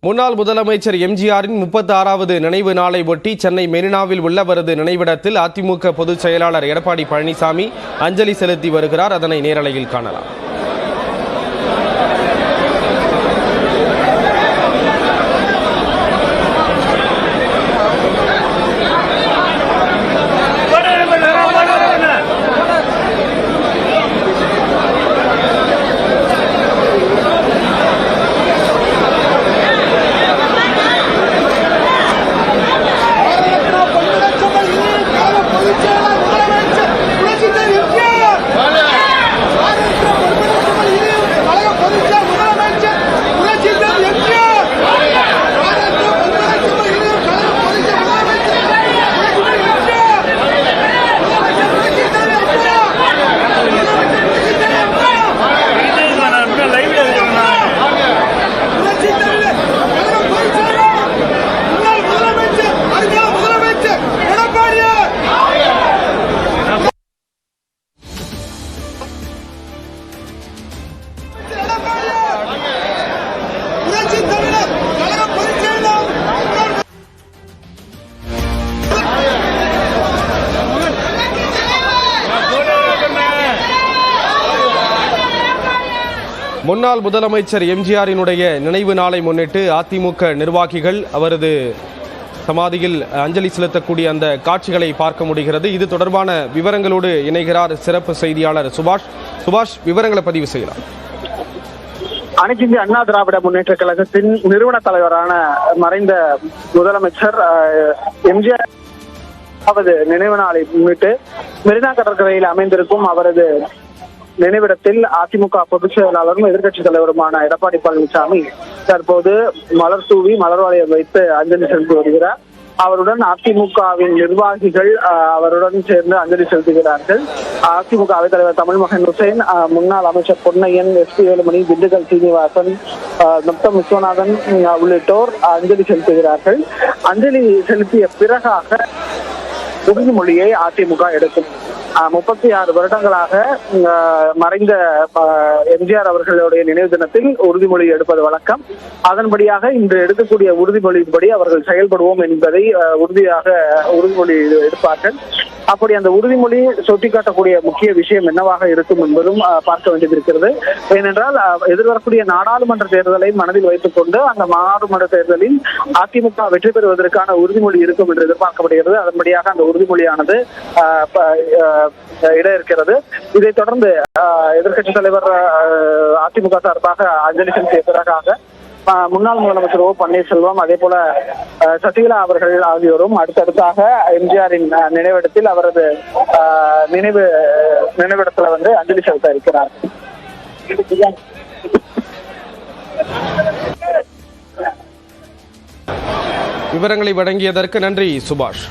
முன்னாள் முதலமைச்சர் எம்ஜிஆரின் 36வது நினைவு நாளை ஒட்டி சென்னை மெரினாவில் உள்ள அவரது நினைவிடத்தில் அதிமுக பொதுச் செயலாளர் எடப்பாடி பழனிசாமி அஞ்சலி செலுத்தி வருகிறார். அதனை நேரலையில் காணலாம். முன்னாள் முதலமைச்சர் எம்ஜிஆரினுடைய நினைவு நாளை முன்னிட்டு அதிமுக நிர்வாகிகள் அவரது சமாதியில் அஞ்சலி செலுத்தக்கூடிய அந்த காட்சிகளை பார்க்க முடிகிறது. இது தொடர்பான விவரங்களோடு இணைகிறார் சிறப்பு செய்தியாளர் சுபாஷ். விவரங்களை பதிவு செய்யலாம். அனைத்து இந்திய அண்ணா திராவிட முன்னேற்ற கழகத்தின் நிறுவன தலைவரான மறைந்த முதலமைச்சர் எம்ஜிஆர் நினைவு நாளை முன்னிட்டு மெரினா கடற்கரையில் அமைந்திருக்கும் அவரது நினைவிடத்தில் அதிமுக பொதுச் செயலாளரும் எதிர்க்கட்சித் தலைவருமான எடப்பாடி பழனிசாமி தற்போது மலர் தூவி மலர் வளையம் வைத்து அஞ்சலி செலுத்தி வருகிறார். அவருடன் அதிமுகவின் நிர்வாகிகள் அவருடன் சேர்ந்து அஞ்சலி செலுத்துகிறார்கள். அதிமுக அவைத் தலைவர் தமிழ்மகன் ஹுசைன், முன்னாள் அமைச்சர் பொன்னையன், எஸ் பி வேலுமணி, திண்டுக்கல் சீனிவாசன், நத்தம் விஸ்வநாதன் உள்ளிட்டோர் அஞ்சலி செலுத்துகிறார்கள். அஞ்சலி செலுத்திய பிறகாக உறுதிமொழியை அதிமுக எடுக்கும். 36 வருடங்களாக மறைந்த எம்ஜிஆர் அவர்களுடைய நினைவு தினத்தில் உறுதிமொழி எடுப்பது வழக்கம். அதன்படியாக இன்று எடுக்கக்கூடிய உறுதிமொழியின்படி அவர்கள் செயல்படுவோம் என்பதை உறுதிமொழி எடுப்பார்கள். அப்படி அந்த உறுதிமொழி சுட்டிக்காட்டக்கூடிய முக்கிய விஷயம் என்னவாக இருக்கும் என்பதும் பார்க்க வேண்டியிருக்கிறது. ஏனென்றால் எதிர்வரக்கூடிய நாடாளுமன்ற தேர்தலை மனதில் வைத்துக் கொண்டு அந்த நாடாளுமன்ற தேர்தலில் அதிமுக வெற்றி பெறுவதற்கான உறுதிமொழி இருக்கும் என்று எதிர்பார்க்கப்படுகிறது. அதன்படியாக அந்த உறுதிமொழியானது இட இருக்கிறது. இதைத் தொடர்ந்து எதிர்க்கட்சித் தலைவர் அதிமுக சார்பாக அஞ்சலி செலுத்திய பிறகாக முன்னாள் முதலமைச்சர் ஓ பன்னீர்செல்வம், அதே போல சசிகலா அவர்கள் ஆகியோரும் அடுத்தடுத்தாக எம்ஜிஆரின் நினைவிடத்தில் அவரது நினைவிடத்துல அஞ்சலி செலுத்த இருக்கிறார். விவரங்களை வழங்கியதற்கு நன்றி சுபாஷ்.